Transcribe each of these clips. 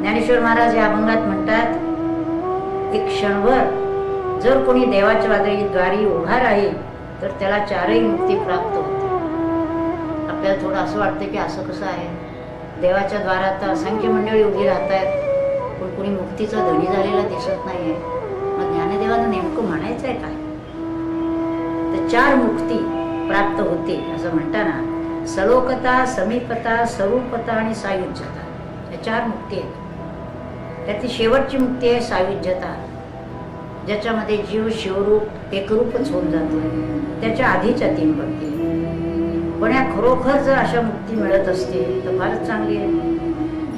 ज्ञानेश्वर महाराज या अभंगात म्हणतात, एक क्षणभर जर कोणी देवाच्या द्वारी उभा राहील तर त्याला चारही मुक्ती प्राप्त होते. आपल्याला थोडं असं वाटतं की असं कसं आहे, देवाच्या द्वारात असंख्य मंडळी उभी राहत आहेत पण कोणी मुक्तीचा धनी झालेला दिसत नाहीये. मग ज्ञानदेवानं नेमकं म्हणायचं आहे काय? तर चार मुक्ती प्राप्त होते असं म्हणताना सलोकता, समीपता, स्वरूपता आणि सायुज्यता या चार मुक्ती आहेत. त्यातली शेवटची मुक्ती आहे सायुज्यता, ज्याच्यामध्ये जीव शिवरूप एकरूपच होऊन जातो. त्याच्या आधीच्या तीन मुक्ती, पण या खरोखर जर अशा मुक्ती मिळत असतील तर फारच चांगली आहे.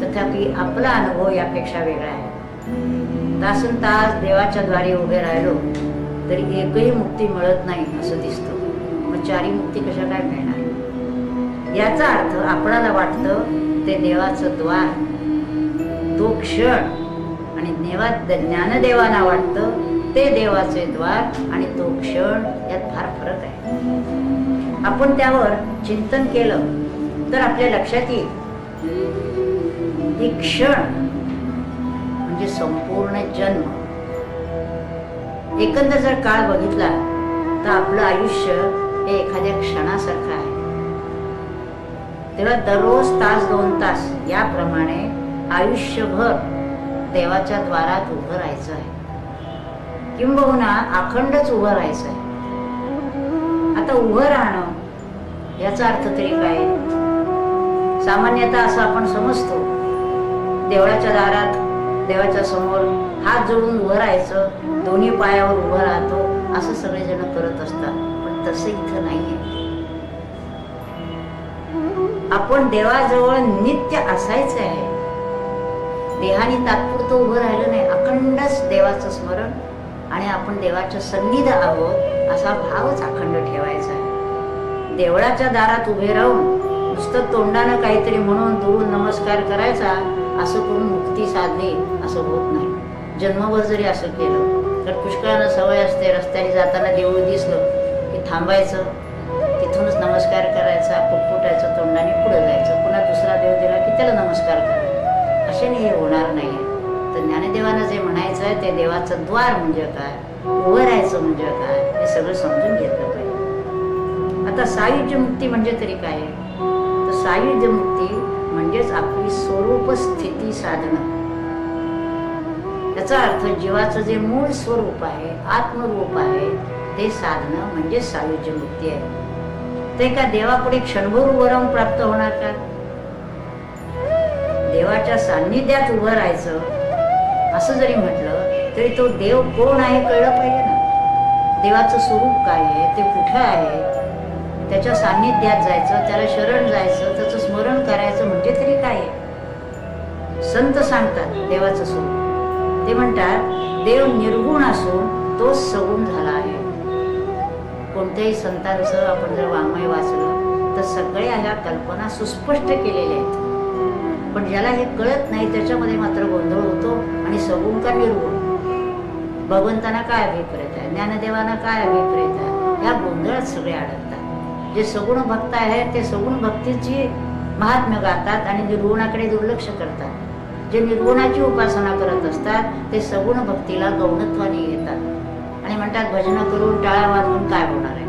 तथापि आपला अनुभव यापेक्षा वेगळा आहे. तासन तास देवाच्या द्वारी उभे राहिलो तरी एकही मुक्ती मिळत नाही असं दिसतं. मग चारी मुक्ती कशा काय मिळणार? याचा अर्थ आपणाला वाटतं ते देवाचं द्वार, तो क्षण, आणि ज्ञानदेवांना वाटतं ते देवाचे द्वार आणि तो क्षण, यात फार फरक आहे. आपण त्यावर चिंतन केलं तर आपल्या लक्षात येईल की क्षण म्हणजे संपूर्ण जन्म. एकंदर जर काळ बघितला तर आपलं आयुष्य हे एखाद्या क्षणासारखं आहे. तेव्हा दररोज तास 2 तास याप्रमाणे आयुष्यभर देवाच्या द्वारात उभं राहायचं आहे, किंबहुना अखंडच उभं राहायचं आहे. आता उभं राहणं याचा अर्थ तरी काय? सामान्यतः असं आपण समजतो, देवळाच्या दारात देवाच्या समोर हात जोडून उभं राहायचं, दोन्ही पायावर उभं राहतो असं सगळेजण करत असतात. पण तसं इथं नाहीये. आपण देवाजवळ नित्य असायचं आहे. देहाने तात्पुरतं उभं राहिलं नाही, अखंडच देवाचं स्मरण आणि आपण देवाच्या सन्निध आहोत असा भावच अखंड ठेवायचा आहे. देवळाच्या दारात उभे राहून नुसतं तोंडानं काहीतरी म्हणून दुरून नमस्कार करायचा असं करून मुक्ती साधली असं होत नाही. जन्मभर जरी असं केलं तर पुष्कळांना सवय असते, रस्त्याने जाताना देऊळ दिसलं की थांबायचं, तिथूनच नमस्कार करायचा, पुटपुटायचं तोंडाने, पुढे जायचं, पुन्हा दुसरा देव दिला की त्याला नमस्कार करायचा. अशाने हे होणार नाहीये. तर ज्ञानदेवानं जे म्हणायचं आहे ते देवाचं द्वार म्हणजे काय, उभं राहायचं म्हणजे काय, हे सगळं समजून घेतलं पाहिजे. आता सायुज्य मुक्ती म्हणजे तरी काय? तर सायुज्य मुक्ती म्हणजेच आपली स्वरूप स्थिती साधणं. याचा अर्थ जीवाचं जे मूळ स्वरूप आहे, आत्मरूप आहे, ते साधणं म्हणजे सायुज्य मुक्ती आहे. ते का देवापुढे क्षणभर उभं राहून प्राप्त होणार का? देवाच्या सान्निध्यात उभं राहायचं असं जरी म्हटलं तरी तो देव कोण आहे कळलं पाहिजे ना. देवाचं स्वरूप काय आहे, ते कुठं आहे, त्याच्या सान्निध्यात जायचं, त्याला शरण जायचं, त्याचं स्मरण करायचं म्हणजे तरी काय आहे? संत सांगतात देवाचं स्वरूप. ते म्हणतात देव निर्गुण असून तो सगुण झाला आहे. कोणत्याही संतांचं आपण जर वाङ्मय वाचलं तर सगळ्या ह्या कल्पना सुस्पष्ट केलेल्या आहेत. पण ज्याला हे कळत नाही त्याच्यामध्ये मात्र गोंधळ होतो. आणि सगुण का निर्गुण, भगवंतांना काय अभिप्रेत आहे, ज्ञानदेवांना काय अभिप्रेत आहे, या गोंधळात सगळे अडकतात. जे सगुण भक्त आहेत ते सगुण भक्तीची महात्म्य गातात आणि निर्गुणाकडे दुर्लक्ष करतात. जे निर्गुणाची उपासना करत असतात ते सगुण भक्तीला गौणत्वाने घेतात आणि म्हणतात भजन करून टाळा वाजवून काय होणार आहे.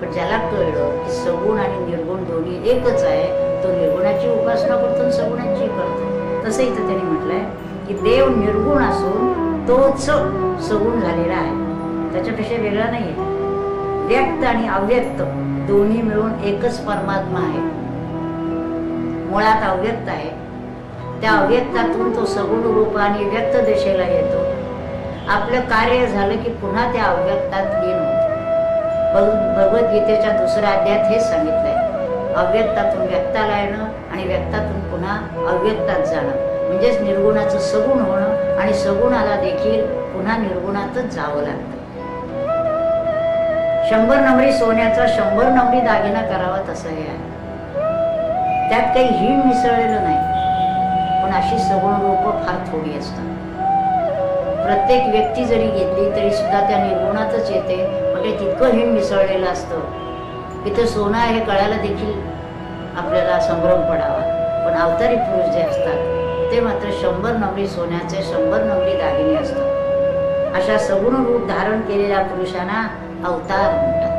पण ज्याला कळलं की सगुण आणि निर्गुण दोन्ही एकच आहे, तो निर्गुणाची उपासना करतो, सगुणाची करतो. तसं इथं त्यांनी म्हटलंय की देव निर्गुण असून तोच सगुण झालेला आहे, त्याच्यापेक्षा वेगळा नाही आहे. व्यक्त आणि अव्यक्त दोन्ही मिळून एकच परमात्मा आहे. मुळात अव्यक्त आहे, त्या अव्यक्तातून तो सगुण रूपाने व्यक्त दिशेला येतो. आपलं कार्य झालं की पुन्हा त्या अव्यक्तात लीन होतो. भगवद्गीतेच्या 2ऱ्या अध्यायात हेच सांगितलंय, अव्यक्तातून व्यक्ताला येणं आणि व्यक्तातून पुन्हा अव्यक्तात जाणं म्हणजेच निर्गुणाचं सगुण होणं आणि सगुणाला देखील पुन्हा निर्गुणातच जावं लागतं. 100 नंबरी सोन्याचा 100 नंबरी दागिना करावा तसं हे आहे. त्यात काही हीण मिसळलेलं नाही, पण अशी सगुण रूपं फार थोडी असतात. प्रत्येक व्यक्ती जरी घेतली तरी सुद्धा त्या निर्गुणातच येते, म्हणजे तितकं हीण मिसळलेलं असतं की ते सोनं हे कळायला देखील आपल्याला संभ्रम पडावा. पण अवतारी पुरुष जे असतात ते मात्र 100 नवरी सोन्याचे 100 नवरी दागिने असतात. अशा सगुण रूप धारण केलेल्या पुरुषांना अवतार म्हणतात.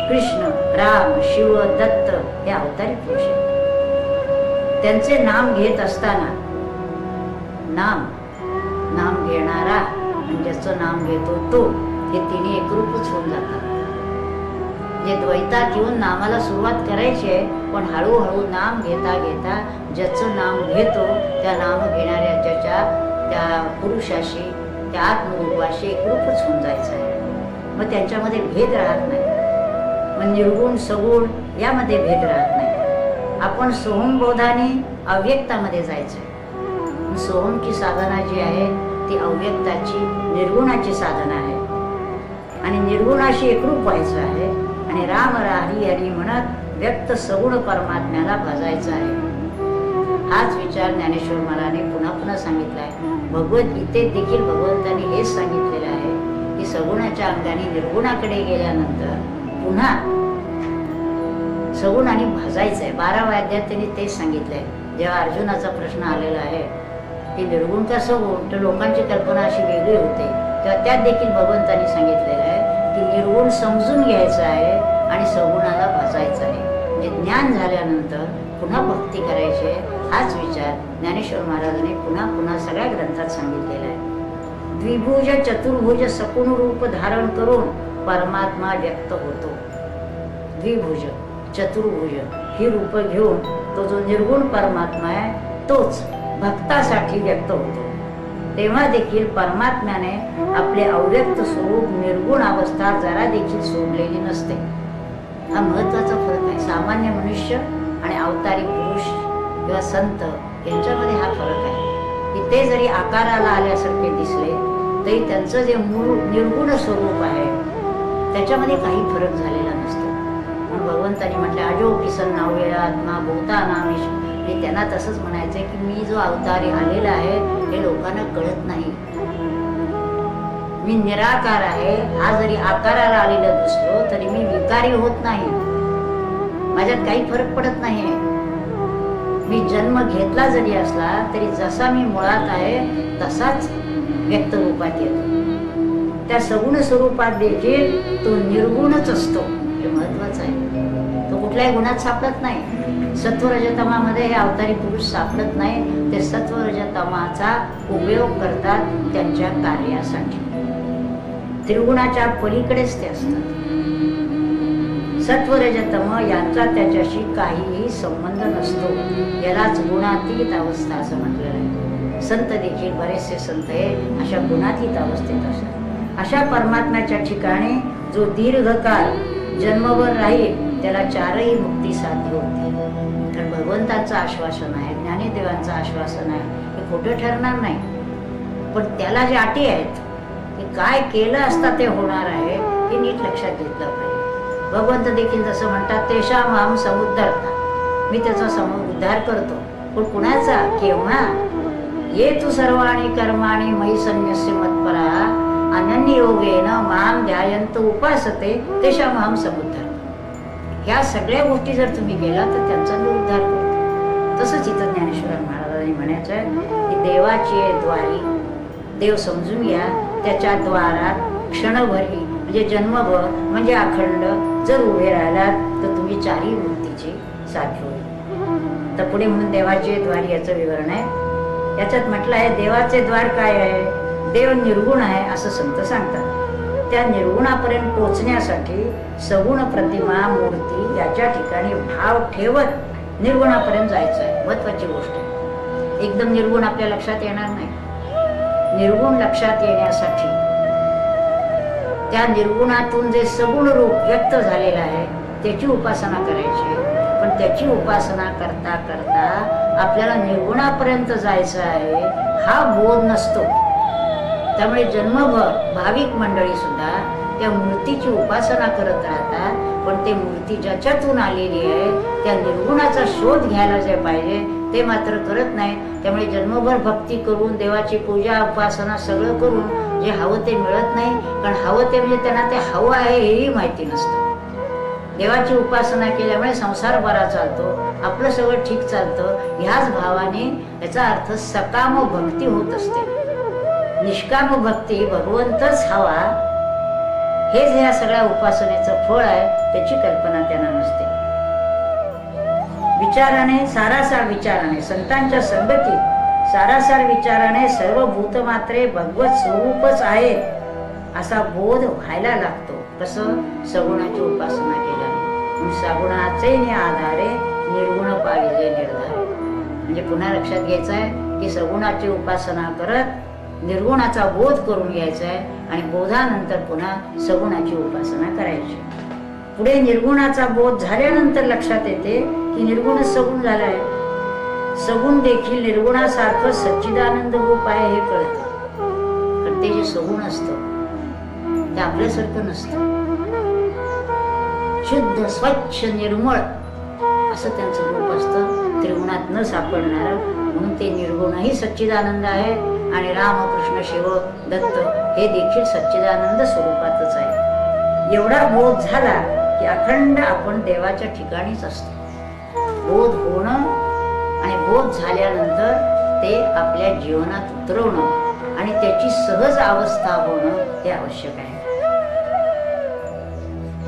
कृष्ण, राम, शिव, दत्त हे अवतारी पुरुष आहेत. त्यांचे नाम घेत असताना नाम घेणारा आणि ज्याचं नाम घेतो तो, हे तिन्ही एकरूपच होऊन जातात. जे द्वैतात येऊन नामाला सुरुवात करायची आहे, पण हळूहळू नाम घेता घेता ज्याचं नाम घेतो त्या नाम घेणाऱ्याच्या त्या पुरुषाशी, त्या आत्मरूपाशी एकरूपच होऊन जायचं आहे. मग त्यांच्यामध्ये भेद राहत नाही. मग निर्गुण सगुण यामध्ये भेद राहत नाही. आपण सोहमबोधाने अव्यक्तामध्ये जायचं. सोहमची साधना जी आहे ती अव्यक्ताची निर्गुणाची साधना आहे आणि निर्गुणाशी एकरूप व्हायचं आहे आणि राम हरी हरी म्हणत व्यक्त सगुण परमात्म्याला भजायचं आहे. हाच विचार ज्ञानेश्वर महाराजांनी पुन्हा पुन्हा सांगितला आहे. भगवद्गीतेत देखील भगवंतांनी हेच सांगितलेलं आहे की सगुणाच्या अंगाने निर्गुणाकडे गेल्यानंतर पुन्हा सगुणाने भजायचं आहे. 12व्या अध्यायात त्यांनी तेच सांगितलंय. जेव्हा अर्जुनाचा प्रश्न आलेला आहे की निर्गुण का सगुण, तर लोकांची कल्पना अशी वेगळी होते, तेव्हा त्यात देखील भगवंतांनी सांगितलेलं आहे की निर्गुण समजून घ्यायचं आहे आणि सगुणाला भजायचं आहे. म्हणजे ज्ञान झाल्यानंतर पुन्हा भक्ती करायची आहे. हाच विचार ज्ञानेश्वर महाराजांनी पुन्हा पुन्हा सगळ्या ग्रंथात सांगितलेला आहे. द्विभुज चतुर्भुज सकुण रूप धारण करून परमात्मा व्यक्त होतो. द्विभुज चतुर्भुज ही रूप घेऊन तो जो निर्गुण परमात्मा आहे तोच भक्तासाठी व्यक्त होतो. तेव्हा देखील परमात्म्याने आपले अव्यक्त स्वरूप निर्गुण अवस्था जरा देखील सोडलेली नसते. हा महत्वाचा फरक आहे. सामान्य मनुष्य आणि अवतारी पुरुष किंवा संत यांच्यामध्ये हा फरक आहे की ते जरी आकाराला आल्यासारखे दिसले तरी त्यांचं जे मूळ निर्गुण स्वरूप आहे त्याच्यामध्ये काही फरक झालेला नसतो. म्हणून भगवंतांनी म्हटलं अजो किसन नावेला आत्मा भूता नामेश. हे त्यांना तसंच म्हणायचंय की मी जो अवतारी आलेला आहे हे लोकांना कळत नाही. मी निराकार आहे. हा जरी आकाराला आलेला दिसलो तरी मी विकारी होत नाही. माझ्यात काही फरक पडत नाही. मी जन्म घेतला जरी असला तरी जसा मी मुळात आहे तसाच व्यक्त रूपात येतो. त्या सगुण स्वरूपात देखील तो निर्गुणच असतो. हे महत्वाचं आहे. तो कुठल्याही गुणात सापडत नाही. सत्वरजतमामध्ये हे अवतारी पुरुष सापडत नाही. ते सत्वरजतमाचा उपयोग करतात त्यांच्या कार्यासाठी. त्रिगुणाच्या पलीकडेच ते असतात. सत्वरजतम यांचा त्याच्याशी काहीही संबंध नसतो. यालाच गुणातीत अवस्था असं म्हटलेलं आहे. संत देखील बरेचसे संत हे अशा गुणातीत अवस्थेत असतात. अशा परमात्म्याच्या ठिकाणी जो दीर्घकाळ जन्मभर राहील त्याला चारही मुक्ती साध्य होते. कारण भगवंताचं आश्वासन आहे, ज्ञानेदेवांचं आश्वासन आहे, हे खोटं ठरणार नाही. पण त्याला जे अटी आहेत की काय केलं असता ते होणार आहे हे नीट लक्षात घेतलं पाहिजे. भगवंत देखील जसं म्हणतात तेषाम अहं समुद्धरता. मी त्याचा उद्धार करतो. पण कुणाचा, केव्हा? ये तू सर्वाणी कर्माणी मयि संन्यस्य मत्परा अनन्य योगेन माम ध्यायंत उपासते तेषाम अहं समुद्धर. ह्या सगळ्या गोष्टी जर तुम्ही केला तर त्यांचा मी उद्धार करतो. तसंच इथं ज्ञानेश्वर महाराजांनी म्हणायचं आहे की देवाची द्वारी, देव समजून घ्या, त्याच्या द्वारात क्षणभरी म्हणजे जन्मभर म्हणजे अखंड जर उभे राहिलात तर तुम्ही चारही वृत्तीची साध्य होईल. तर पुढे म्हणून देवाचे द्वार याचं विवरण आहे. याच्यात म्हटलं आहे देवाचे द्वार काय आहे. देव निर्गुण आहे असं संत सांगतात. त्या निर्गुणापर्यंत पोचण्यासाठी सगुण प्रतिमा मूर्ती याच्या ठिकाणी भाव ठेवत निर्गुणापर्यंत जायचं आहे. महत्वाची गोष्ट आहे. एकदम निर्गुण आपल्या लक्षात येणार नाही. निर्गुण लक्षात येण्यासाठी त्या निर्गुणातून जे सगुण रूप व्यक्त झालेलं आहे त्याची उपासना करायची. पण त्याची उपासना करता करता आपल्याला निर्गुणापर्यंत जायचं आहे हा बोध नसतो. त्यामुळे जन्मभर भाविक मंडळी सुद्धा त्या मूर्तीची उपासना करत राहतात. पण ते मूर्ती ज्याच्यातून आलेली आहे त्या निर्गुणाचा शोध घ्यायला जे पाहिजे ते मात्र करत नाही. त्यामुळे जन्मभर भक्ती करून देवाची पूजा उपासना सगळं करून जे हवं ते मिळत नाही. कारण हवं ते म्हणजे त्यांना ते हवं आहे हेही माहिती नसतं. देवाची उपासना केल्यामुळे संसार बरा चालतो, आपलं सगळं ठीक चालतं, ह्याच भावाने याचा अर्थ सकाम भक्ती होत असते. निष्काम भक्ती भगवंतच हवा हेच या सगळ्या उपासनेचं फळ आहे, त्याची कल्पना त्यांना नसते. विचाराने सारासार विचाराने संतांच्या संगतीत सारासार विचाराने सर्व भूतमात्रे भगवत स्वरूपच आहेत असा बोध व्हायला लागतो. कसं? सगुणाची उपासना केल्याने. सगुणाचे आधारे निर्गुण पाविले निर्धारे. म्हणजे पुन्हा लक्षात घ्यायचं आहे की सगुणाची उपासना करत निर्गुणाचा बोध करून घ्यायचा आहे आणि बोधानंतर पुन्हा सगुणाची उपासना करायची. पुढे निर्गुणाचा बोध झाल्यानंतर लक्षात येते की निर्गुण सगुण झालाय. सगुण देखील निर्गुणासारखं सच्चिदानंद रूप आहे हे कळतं. पण ते जे सगुण असतं ते आपल्यासारखं नसतं. शुद्ध स्वच्छ निर्मळ असं त्यांचं रूप असतं, त्रिगुणात न सापडणार. म्हणून ते निर्गुणही सच्चिदानंद आहे आणि रामकृष्ण शिव दत्त हे देखील सच्चिदानंद स्वरूपातच आहे. एवढा बोध झाला की अखंड आपण देवाच्या ठिकाणीच असतो. बोध होणं आणि बोध झाल्यानंतर ते आपल्या जीवनात उतरवणं आणि त्याची सहज अवस्था होणं हे आवश्यक आहे.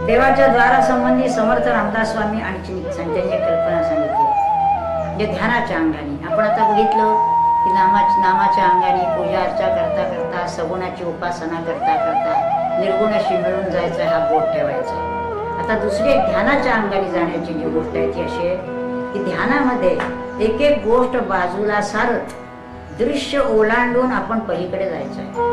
देवाच्या द्वारासंबंधी समर्थ रामदास स्वामी आणखी त्यांनी कल्पना सांगितली. म्हणजे ध्यानाच्या अंगाने आपण आता बघितलं की नामाच्या अंगाने पूजा अर्चा करता करता सगुणाची उपासना करता करता निर्गुणाशी मिळून जायचं, हा बोध ठेवायचा. आता दुसरी ध्यानाच्या अंगाने जाण्याची जी गोष्ट आहे ती अशी आहे की ध्यानामध्ये एक एक गोष्ट बाजूला सारत दृश्य ओलांडून आपण पलीकडे जायचं आहे.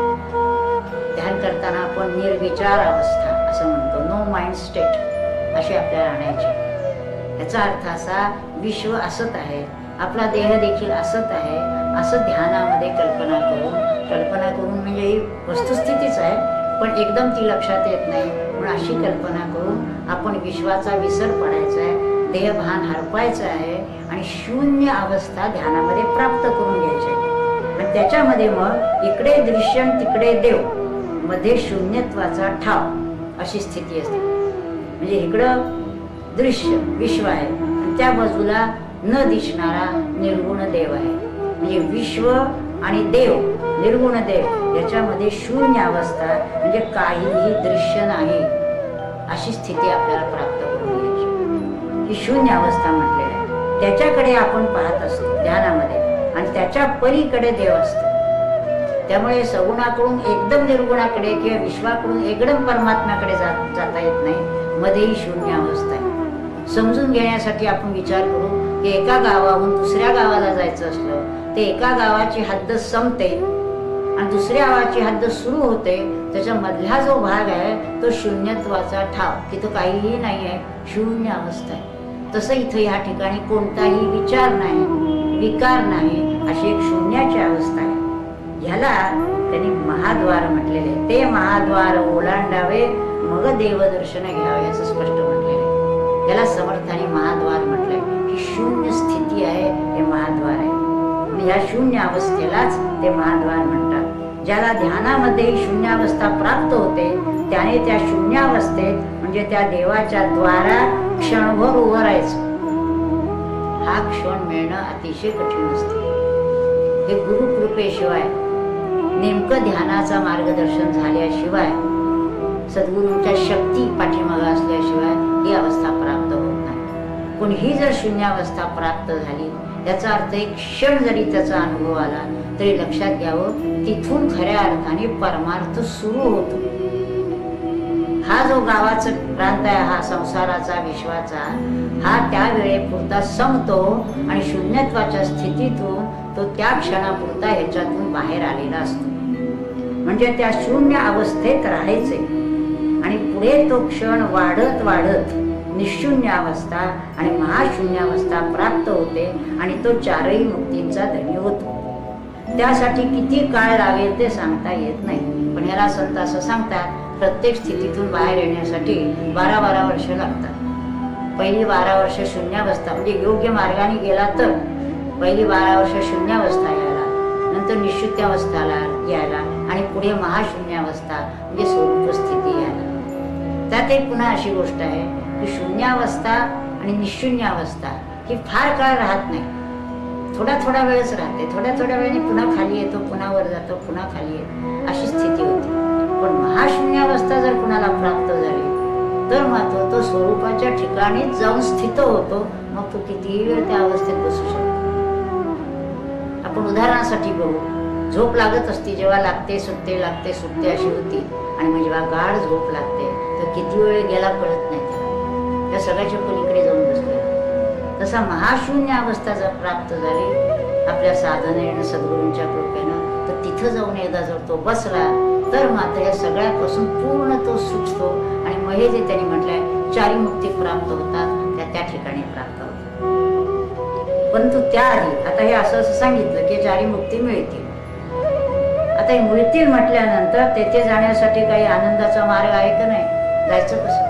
ध्यान करताना आपण निर्विचार अवस्था असं म्हणतो, नो माइंड स्टेट अशी आपल्याला आणायची. याचा अर्थ असा, विश्व असत आहे, आपला देह देखील असत आहे असं ध्यानामध्ये कल्पना करून म्हणजे ही वस्तुस्थितीच आहे पण एकदम ती लक्षात येत नाही. म्हणून अशी कल्पना करून आपण विश्वाचा विसर पडायचा आहे, देहभान हरपायचं आहे आणि शून्य अवस्था ध्यानामध्ये प्राप्त करून घ्यायची आहे. आणि त्याच्यामध्ये मग इकडे दृश्य तिकडे देव, मध्ये शून्यत्वाचा ठाव अशी स्थिती असते. म्हणजे इकडं दृश्य विश्व आहे आणि त्या बाजूला न दिसणारा निर्गुण देव आहे. म्हणजे विश्व आणि देव, निर्गुण देव याच्यामध्ये शून्य अवस्था म्हणजे काहीही दृश्य नाही अशी स्थिती आपल्याला प्राप्त करून घ्यायची. ही शून्य अवस्था म्हटलेली आहे. त्याच्याकडे आपण पाहत असतो ध्यानामध्ये आणि त्याच्या पलीकडे देव असतो. त्यामुळे सगुणाकडून एकदम निर्गुणाकडे किंवा विश्वाकडून एकदम परमात्म्याकडे जाता येत नाही, मध्येही शून्य अवस्था आहे. समजून घेण्यासाठी आपण विचार करू की एका गावाहून दुसऱ्या गावाला जायचं असलं ते एका गावाची हद्द संपते आणि दुसऱ्या गावाची हद्द सुरू होते. त्याच्या मधला जो भाग आहे तो शून्यत्वाचा ठाव, तिथं काहीही नाही आहे, शून्य अवस्था आहे. तसं इथं ह्या ठिकाणी कोणताही विचार नाही, विकार नाही, अशी एक शून्याची अवस्था आहे. ह्याला त्यांनी महाद्वार म्हटलेले. ते महाद्वार ओलांडावे मग देवदर्शन घ्यावे असं स्पष्ट म्हटलेले. त्याला समर्थाने महाद्वार म्हटलंय. ही शून्य स्थिती आहे, हे महाद्वार आहे. या शून्य अवस्थेलाच ते महाद्वार म्हणतात. ज्याला ध्यानामध्ये शून्यावस्था प्राप्त होते त्याने त्या शून्यावस्थेत म्हणजे त्या देवाच्या द्वारा क्षणभर उभं राहायचं. हा क्षण मिळणं अतिशय कठीण असते. हे गुरुकृपेशिवाय, नेमकं ध्यानाचा मार्गदर्शन झाल्याशिवाय, सद्गुरूंच्या शक्ती पाठीमागे असल्याशिवाय ही अवस्था प्राप्त होत नाही. पण ही जर शून्यावस्था प्राप्त झाली याचा अर्थ एक क्षण जरी त्याचा अनुभव आला तरी लक्षात घ्यावं तिथून खऱ्या अर्थाने परमार्थ सुरू होतो. हा जो गावाचा प्रांत आहे, हा संसाराचा विश्वाचा, हा त्या वेळेपुरता संपतो आणि शून्यत्वाच्या स्थितीतून तो त्या क्षणापुरता ह्याच्यातून बाहेर आलेला असतो. म्हणजे त्या शून्य अवस्थेत राहायचे आणि पुढे तो क्षण वाढत वाढत निशून्य अवस्था आणि महाशून्य अवस्था प्राप्त होते आणि तो चारही मुक्तींचा धनी होतो. त्यासाठी किती काळ लागेल ते सांगता येत नाही, पण ह्याला संत असं सांगतात प्रत्येक स्थितीतून बाहेर येण्यासाठी 12 वर्ष लागतात. पहिली 12 वर्ष शून्यावस्था म्हणजे योग्य मार्गाने गेला तर पहिली 12 वर्ष शून्यावस्था यायला, नंतर निश्चित्यावस्थाला यायला आणि पुढे महाशून्यावस्था म्हणजे स्वरूप स्थिती यायला. त्यात एक पुन्हा अशी गोष्ट आहे की शून्यावस्था आणि निशून्यावस्था ही फार काळ राहत नाही, थोडा थोडा वेळच राहते. थोड्या थोड्या वेळाने पुन्हा खाली येतो, पुन्हा वर जातो, पुन्हा खाली येतो, अशी स्थिती होती. पण महाशून्यावस्था जर कुणाला प्राप्त झाली तर मात्र तो स्वरूपाच्या ठिकाणीच जाऊन स्थित होतो. मग तो कितीही वेळ त्या अवस्थेत बसू शकतो. आपण उदाहरणासाठी बघू, झोप लागत असती, जेव्हा लागते सुटते लागते सुटते अशी होती, आणि मग जेव्हा गाढ झोप लागते तर किती वेळ गेला कळत नाही त्याला, त्या सगळ्याच्या पलीकडे जाऊन बसले. तसा महाशून्य अवस्था जर प्राप्त झाली आपल्या साधनेनं सद्गुरूंच्या कृपेनं, तर तिथं जाऊन एकदा जर तो बसला तर मात्र या सगळ्यापासून पूर्ण तो सुटतो. आणि मग हे जे त्यांनी म्हटलंय चारी मुक्ती प्राप्त होतात त्या ठिकाणी प्राप्त होतात. परंतु त्याआधी आता हे असं सांगितलं की चारी मुक्ती मिळतील. आता हे मिळतील म्हटल्यानंतर तेथे जाण्यासाठी काही आनंदाचा मार्ग आहे का नाही, जायचं कसं?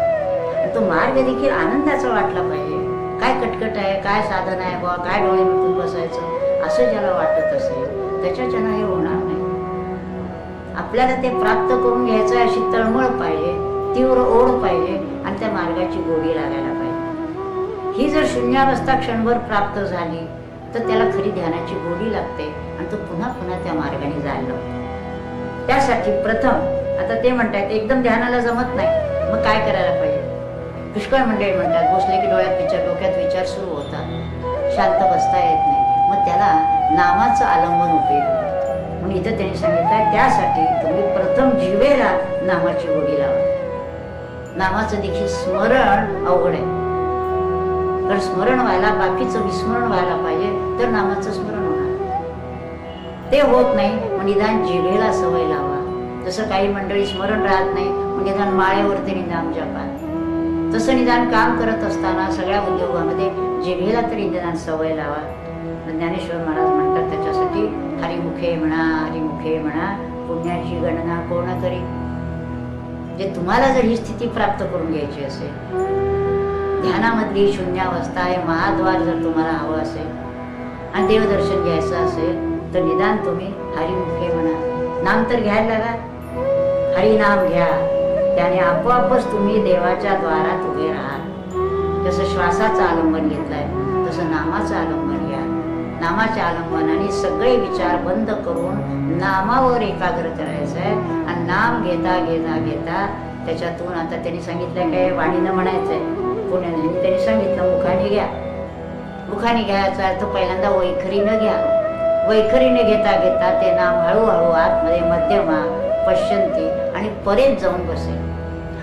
आणि तो मार्ग देखील आनंदाचा वाटला पाहिजे. काय कटकट आहे, काय साधन आहे बाबा, काय डोळे मिटून बसायचं असं ज्याला वाटत असेल त्याच्यानं हे होणार नाही. आपल्याला ते प्राप्त करून घ्यायचं अशी तळमळ पाहिजे, तीव्र ओढ पाहिजे, आणि त्या मार्गाची गोडी लागायला पाहिजे. ही जर शून्यावस्था क्षणभर प्राप्त झाली तर त्याला खरी ध्यानाची गोडी लागते आणि तो पुन्हा पुन्हा त्या मार्गाने जायला लागतो. त्यासाठी प्रथम आता ते म्हणतात एकदम ध्यानाला जमत नाही, मग काय करायला पाहिजे? पुष्कळ मंडळी म्हणतात बसले की डोक्यात विचार सुरू होतात, शांत बसता येत नाही, मग त्याला नामाचं आलंबन उपयोगी. म्हणून इथं त्यांनी सांगितलं त्यासाठी तुम्ही प्रथम जिवेला नामाची गोडी लावा. नामाचं देखील स्मरण अवघड आहे, कारण स्मरण व्हायला बाकीचं विस्मरण व्हायला पाहिजे तर नामाचं स्मरण होणार. ते होत नाही, मग निदान जिभेला सवय लावा. जसं काही मंडळी स्मरण राहत नाही मग निदान माळेवरती नाम जपात, तसं निदान काम करत असताना सगळ्या उद्योगामध्ये जिभेला तरी निदान सवय लावा. ज्ञानेश्वर महाराज म्हणतात त्याच्यासाठी हरिमुखे म्हणा पुण्याची गणना कोण करी. जे तुम्हाला जर ही स्थिती प्राप्त करून घ्यायची असेल, ध्यानामधली शून्यावस्था हे महाद्वार जर तुम्हाला हवं असेल आणि देवदर्शन घ्यायचं असेल तर निदान तुम्ही हरिमुखे म्हणा, नाम तर घ्यायला लागा. हरिनाम घ्या, त्याने आपोआपच तुम्ही देवाच्या द्वारात उभे राहाल. जसं श्वासाचं आलंबन घेतलंय तसं नामाचं आलंबन घ्या. नामाच्या आलंबनाने सगळे विचार बंद करून नामावर एकाग्र करायचं आहे. आणि नाम घेता घेता घेता त्याच्यातून आता त्यांनी सांगितलंय काय वाणीनं म्हणायचंय, पुण्याने त्यांनी सांगितलं मुखाने घ्या. मुखाने घ्यायचा अर्थ पहिल्यांदा वैखरीनं घ्या. वैखरीने घेता घेता ते नाम हळूहळू आतमध्ये मध्यमा पश्यंती आणि परेत जाऊन बसेल.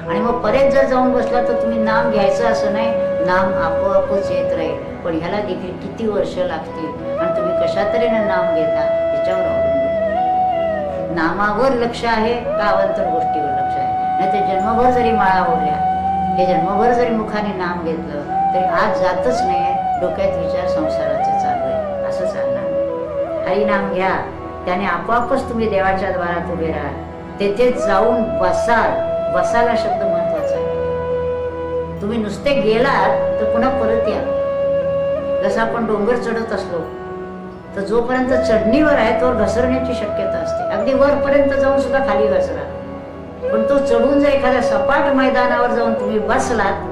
आणि मग परेत जर जाऊन बसला तर तुम्ही नाम घ्यायचं असं नाही, नाम आपोआपच येत राहील. पण ह्याला देखील किती वर्ष लागतील आणि तुम्ही कशा तऱ्हेनं नाम घेता याच्यावर अवलंबून. नामावर लक्ष आहे का अवांतर गोष्टीवर लक्ष आहे? नाही तर जन्मभर जरी माळा ओढल्या, हे जन्मभर जरी मुखाने नाम घेतलं तरी आज जातच नाही, डोक्यात विचार संसाराचे चालू आहे, असं चालणार. हरिनाम घ्या, त्याने आपोआपच तुम्ही देवाच्या द्वारात उभे राहा. तेथे जाऊन बसाल. बसायला शब्द महत्वाचा आहे. तुम्ही नुसते गेलात तर पुन्हा परत या. जसं आपण डोंगर चढत असलो तर जोपर्यंत चढणीवर आहे तोवर घसरण्याची शक्यता असते. अगदी वरपर्यंत जाऊन सुद्धा खाली घसरा. पण तो चढून जर एखाद्या सपाट मैदानावर जाऊन तुम्ही बसलात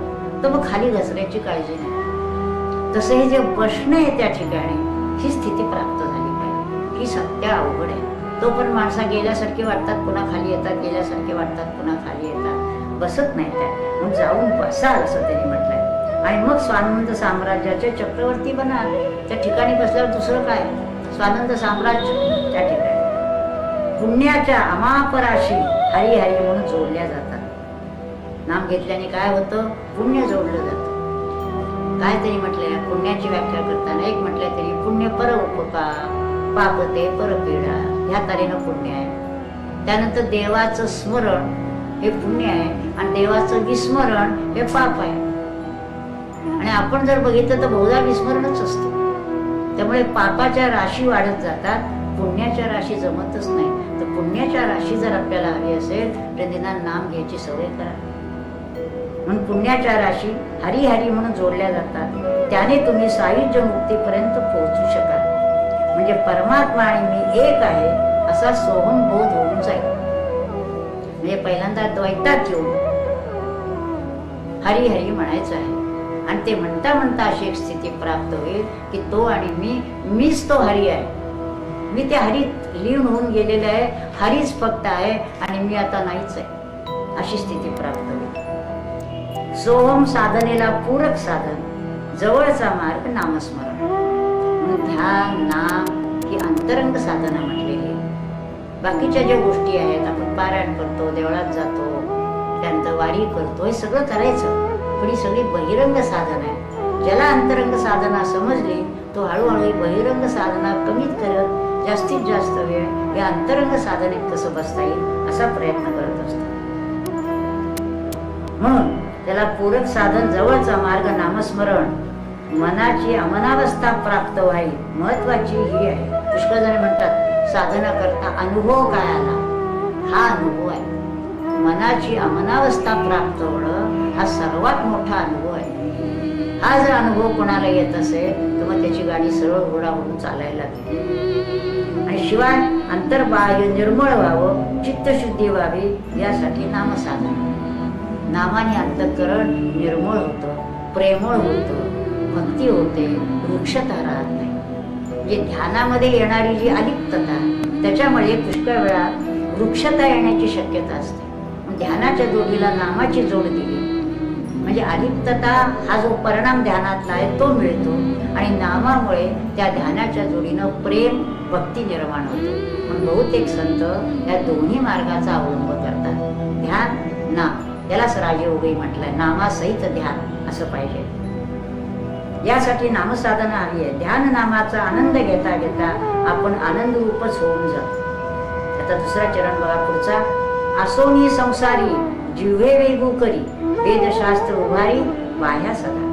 तर मग खाली घसरायची काळजी नाही. तसं हे जे बसणं आहे त्या ठिकाणी ही स्थिती प्राप्त झाली पाहिजे. ही सत्य अवघड आहे. तो पण माणसा गेल्यासारखे वाटतात पुन्हा खाली येतात, गेल्यासारखे वाटतात पुन्हा खाली येतात, बसत नाही त्या. मग जाऊन बसाल असं त्यांनी म्हटलंय. आणि मग स्वानंद साम्राज्याचे चक्रवर्ती बनाल. त्या ठिकाणी बसल्यावर दुसरं काय, स्वानंद साम्राज्य त्या ठिकाणी. पुण्याच्या अमापराशी हरी हरी म्हणून जोडल्या जातात. नाम घेतल्याने काय होतं, पुण्य जोडलं जातं. काय तरी म्हटलंय पुण्याची व्याख्या करताना, एक म्हटलंय तरी पुण्य पर उपकार, पाप ते परपीडा, ह्या तऱ्हेनं पुण्य आहे. त्यानंतर देवाचं स्मरण हे पुण्य आहे आणि देवाचं विस्मरण हे पाप आहे. आणि आपण जर बघितलं तर बहुधा विस्मरणच असतं. त्यामुळे पापाच्या राशी वाढत जातात, पुण्याच्या राशी जमतच नाही. तर पुण्याच्या राशी जर आपल्याला हवी असेल तर निदान नाम घ्यायची सवय करा. म्हणून पुण्याच्या राशी हरी हरी म्हणून जोडल्या जातात. त्याने तुम्ही सायुज्य मुक्तीपर्यंत पोहोचू शकाल. म्हणजे परमात्मा आणि मी एक आहे असा सोहम बोध होऊन जाईल. म्हणजे पहिल्यांदा द्वैतात येऊन हरी हरी म्हणायचं आहे. आणि ते म्हणता म्हणता अशी एक स्थिती प्राप्त होईल की तो आणि मीच तो हरी आहे. मी त्या हरीत लीन होऊन गेलेलं आहे. हरीच फक्त आहे आणि मी आता नाहीच आहे, अशी स्थिती प्राप्त होईल. सोहम साधनेला पूरक साधन, जवळचा मार्ग नामस्मरण. म्हणून ध्यान नाम ही अंतरंग साधना म्हटलेली आहे. बाकीच्या ज्या गोष्टी आहेत, आपण पारायण करतो, देवळात जातो, त्यानंतर वारी करतो, हे सगळं करायचं, पण ही सगळी बहिरंग साधना आहे. ज्याला अंतरंग साधना समजली तो हळूहळू बहिरंग साधना कमीत करत जास्तीत जास्त वेळ या अंतरंग साधनेत कसं बसता येईल असा प्रयत्न करत असतो. म्हणून त्याला पूरक साधन, जवळचा मार्ग नामस्मरण. मनाची अमनावस्था प्राप्त व्हावी, महत्वाची ही आहे. पुष्कळ जण म्हणतात साधना करता अनुभव काय आला, हा अनुभव आहे. मनाची अमनावस्था प्राप्त होणं हा सर्वात मोठा अनुभव आहे. हा जर अनुभव कोणाला येत असेल तर मग त्याची गाडी सरळ घोडा होऊन चालायला लागली. आणि शिवाय अंतर्बाह्य निर्मळ व्हावं, चित्तशुद्धी व्हावी, यासाठी नामसाधना. नामाने अंतःकरण निर्मळ होतं, प्रेमळ होतं, भक्ती होते, वृक्षता राहत नाही. म्हणजे ध्यानामध्ये येणारी जी अलिप्तता, त्याच्यामुळे पुष्कळ वेळा वृक्षता येण्याची शक्यता असते. ध्यानाच्या जोडीला नामाची जोड दिली म्हणजे अलिप्तता हा जो परिणाम ध्यानातला आहे तो मिळतो आणि नामामुळे त्या ध्यानाच्या जोडीनं प्रेम भक्ती निर्माण होते. म्हणून बहुतेक संत या दोन्ही मार्गाचा अवलंब करतात. ध्यान नाम यालाच राजयोगी म्हटलंय, नामासहित ध्यान असं पाहिजे. यासाठी नामसाधना हवी आहे. ध्यान नामाचा आनंद घेता घेता आपण आनंद रूपच होऊन जातो. आता दुसरा चरण बघा पुढचा. असोनी संसारी जिव्हे वेगू करी, वेदशास्त्र उभारी बाह्या सदा.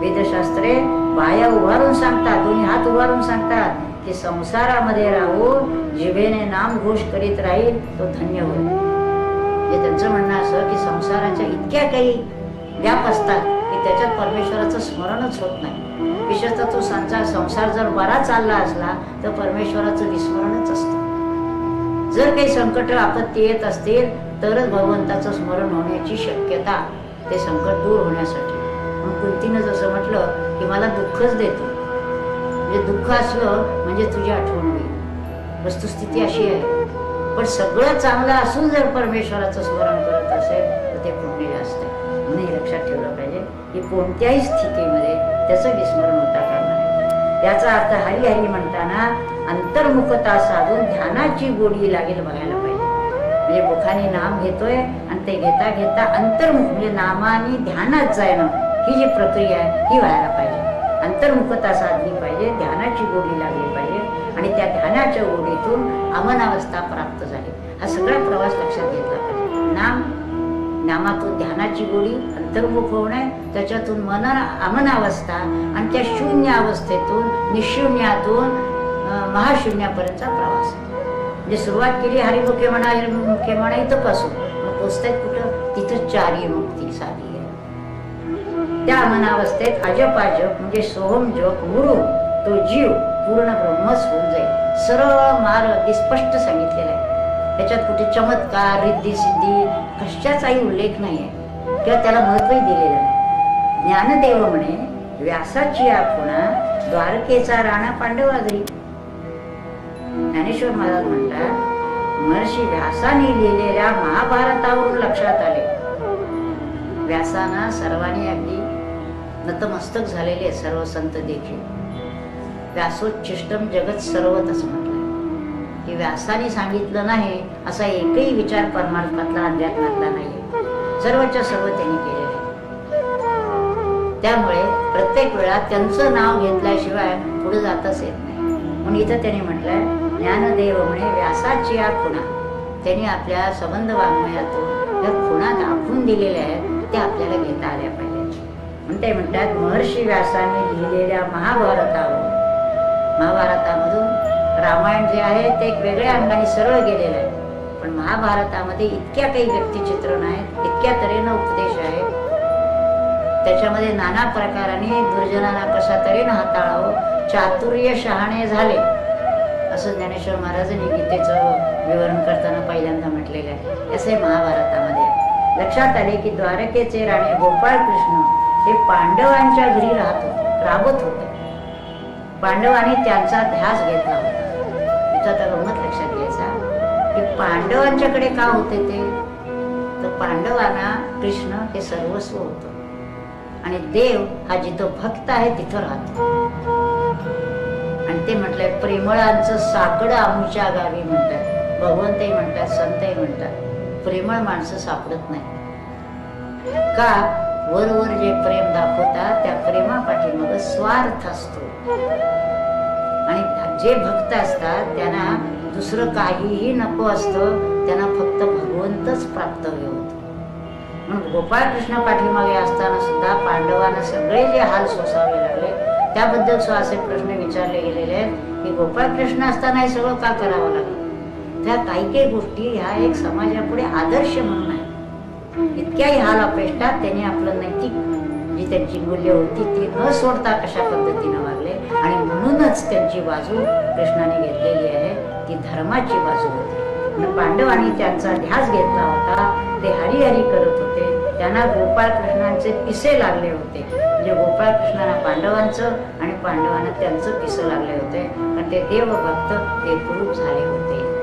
वेदशास्त्रे बाह्या उभारून सांगतात, दोन्ही हात उभारून सांगतात की संसारामध्ये राहून जिभेने नाम घोष करीत राहील तो धन्य होईल. म्हणजे त्यांचं म्हणणं असं की संसाराच्या इतक्या काही व्याप असतात की त्याच्यात परमेश्वराचं स्मरणच होत नाही. विशेषतः तो संसार जर बरा चालला असला तर परमेश्वराचं विस्मरणच असतं. जर काही संकट आपत्ती येत असतील तरच भगवंताचं स्मरण होण्याची शक्यता, ते संकट दूर होण्यासाठी. मग कुंतीनं जसं म्हटलं की मला दुःखच देतो, म्हणजे दुःख असलं म्हणजे तुझी आठवण होईल. वस्तुस्थिती अशी आहे. पण सगळं चांगलं असून जर परमेश्वराचं स्मरण करत असेल तर ते पुण्य जास्त आहे. म्हणून हे लक्षात ठेवलं पाहिजे की कोणत्याही स्थितीमध्ये त्याचं विस्मरण होता कामा नये. याचा अर्थ हरी हरी म्हणताना अंतर्मुखता साधून ध्यानाची गोडी लागेल बघायला पाहिजे. म्हणजे मुखाने नाम घेतोय आणि ते घेता घेता अंतर्मुख म्हणजे नामाने ध्यानात जाणं ही जी प्रक्रिया आहे ही व्हायला पाहिजे. अंतर्मुखता साधली पाहिजे, ध्यानाची गोडी लागली पाहिजे आणि त्या ध्यानाच्या गोडीतून अमनावस्था प्राप्त झाली. हा सगळा प्रवास लक्षात घेतला पाहिजे. नामातून ध्यानाची गोडी, अंतर्मुख होणे, त्याच्यातून अमनावस्था आणि त्या शून्य अवस्थेतून निशून्यातून महाशून्यापर्यंतचा प्रवास. म्हणजे सुरुवात केली हरिमुखे म्हणा इथंपासून, मग पोचतायत कुठं, तिथं चारी मुक्ती साधी आहे. त्या अमनावस्थेत अजपाजप म्हणजे सोहम जप गुरु तो जीव पूर्ण ब्रह्मच होऊन जाईल. सरळ मार्ग अगदी स्पष्ट सांगितलेला आहे. त्याच्यात कुठे चमत्कार रिद्धी सिद्धी कशाचाही उल्लेख नाही आहे किंवा त्याला महत्वही दिलेलं नाही. ज्ञानदेव म्हणे व्यासाची आपुणा द्वारकेचा राणा पांडवागरी. ज्ञानेश्वर महाराज म्हणतात महर्षी व्यासाने लिहिलेल्या महाभारतावरून लक्षात आले. व्यासाना सर्वांनी अगदी नतमस्तक झालेले सर्व संत देखील. व्यासोच्छिष्टम जगत सर्वत असं म्हटलंय की व्यासाने सांगितलं नाही असा एकही विचार परमार्थातला अध्यात्मातला नाहीये. सर्वच्या सर्व त्यांनी केलेलं आहे. त्यामुळे प्रत्येक वेळा त्यांचं नाव घेतल्याशिवाय पुढे जाताच येत नाही. म्हणून इथं त्यांनी म्हटलंय ज्ञानदेव म्हणे व्यासाची या खुणा, त्यांनी आपल्या संबंध वाङ्मयातून या खुणा दाखवून दिलेल्या आहेत, त्या आपल्याला घेता आल्या पाहिजे. म्हणून ते म्हणतात महर्षी व्यासाने लिहिलेल्या महाभारतामधून रामायण जे आहे ते एक वेगळ्या अंगाने सरळ गेलेलं आहे. पण महाभारतामध्ये इतक्या काही व्यक्तिचित्रण आहेत, इतक्या तऱ्हेनं उपदेश आहेत. त्याच्यामध्ये नाना प्रकाराने दुर्जनांना कशा तऱ्हेनं हाताळावं, चातुर्य शहाणे झाले असं ज्ञानेश्वर महाराजांनी गीतेचं विवरण करताना पहिल्यांदा म्हटलेलं आहे. असं महाभारतामध्ये लक्षात आले की द्वारकेचे राणे गोपाळकृष्ण हे पांडवांच्या घरी राबत होते. पांडवांनी त्यांचा ध्यास घेतला होता. इथं आता गंमत लक्षात घ्यायचा की पांडवांच्याकडे का होते ते, तर पांडवांना कृष्ण हे सर्वस्व होतं आणि देव हा जिथं भक्त आहे तिथं राहतो. आणि ते म्हटलंय प्रेमळांचं साकडं आमच्या गावी म्हणतात. भगवंतही म्हणतात, संतही म्हणतात, प्रेमळ माणसं सापडत नाही. का? वरवर जे प्रेम दाखवतात त्या प्रेमापाठीमाग स्वार्थ असतो. आणि जे भक्त असतात त्यांना दुसरं काहीही नको असतं, त्यांना फक्त भगवंतच प्राप्तव्य होतं. म्हणून गोपाळकृष्ण पाठीमागे असताना सुद्धा पांडवांना सगळे जे हाल सोसावे लागले त्याबद्दल असे प्रश्न विचारले गेलेले आहेत की गोपाळकृष्ण असताना हे सगळं का करावं लागलं. त्या काही गोष्टी ह्या एक समाजापुढे आदर्श म्हणून आहे. इतक्याही हाल अपेष्टात त्यांनी आपलं नैतिक जी त्यांची मूल्य होती ती न सोडता कशा पद्धतीनं वागले आणि म्हणूनच त्यांची बाजू कृष्णाने घेतलेली आहे ती धर्माची बाजू होती. पांडवांनी त्यांचा ध्यास घेतला होता. ते हरिहरी करत होते. त्यांना गोपाळकृष्णांचे पिसे लागले होते. म्हणजे गोपाळकृष्णांना पांडवांचं आणि पांडवांना त्यांचं पिसं लागले होते. आणि ते देवभक्त ते कुरूप झाले होते.